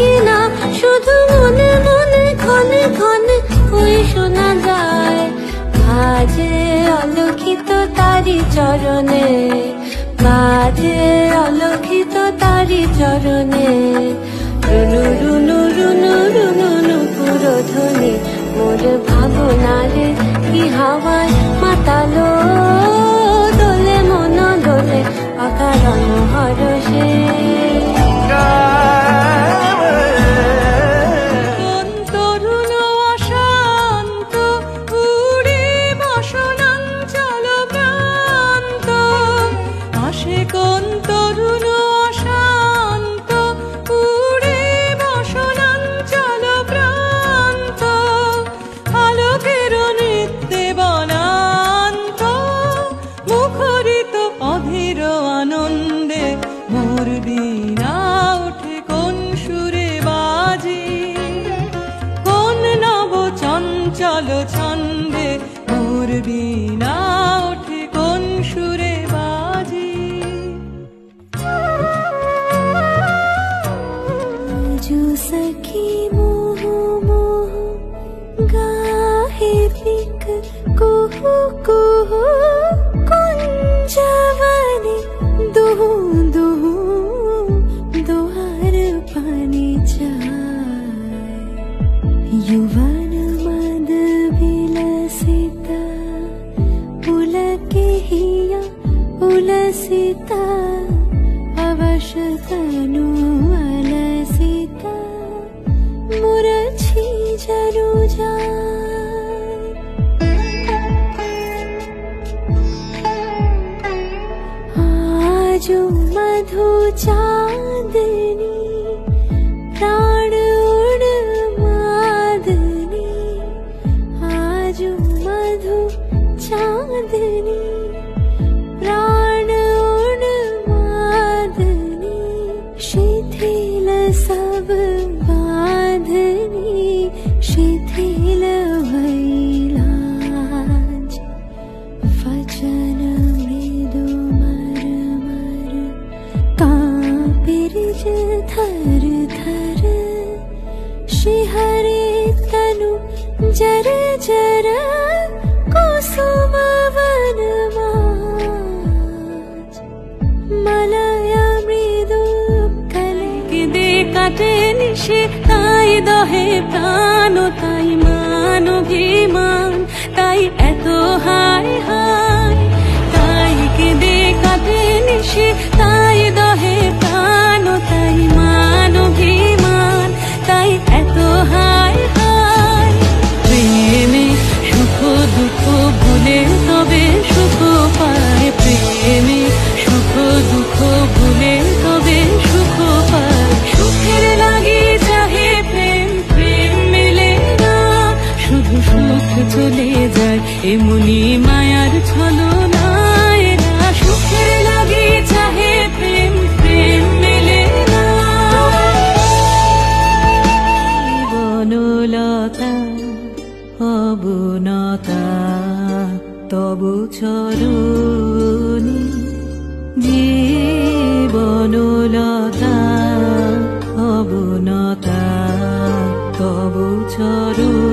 কিনা শুধু মনে মনে ক্ষণে ক্ষণে ওই শোনা যায়। বাজে অলক্ষিত তারি চরণে, বাজে অলক্ষিত তারি চরণে। রুনু রুনু রুনু রুনু নুপুর ধ্বনি মোর ভাবনারে কি হাওয়ায় মাতালো। দোলে মন দোলে অকারণ হরষে। চলো ছন্দে মোর বীণা ওঠে কোন সুরে বাজি। जो सखी मोह मोह गाहे पिक कुहू कुहू कुंजवनी दुहू दुहू दुआर पानी चाय। युवन मद विलसिता पुलके हिया उलसिता अवशतनु अलसिता मुरछी जनु जाय। आजो मधु चांदनी प्राण उड़ मादनी। आजो मधु चांदनी प्राण उड़ मादनी। शिथिल सब बांधनी शिथिल भैलाज। वचन मृदु मरमर कांपिरिज थर थर। शिहरे तनु जर जर कुसुम वन माज। मलया मृदु कले किदे काटे निशे ताई दहे प्राण ताई मान अभिमान ताई एतो हाय हाय। ताई किदे काटे निशे ताई दहे प्राण ताई मान अभिमान ताई एतो हाय हाय। प्रेमे सुख दुःख भूले तबे सुख पाয়। প্রেমে সুখ দুঃখ ভুলে তবে সুখ পায়। সুখের লাগি চাহে প্রেম প্রেম মেলে না শুধু সুখ চলে যায় এমনি মায়ার ছলনায় না। সুখের লাগি চাহে প্রেম প্রেম মেলে না। বনলতা অবনতা তবু চরণী। জীবনলতা অবনতা তবু চরণী।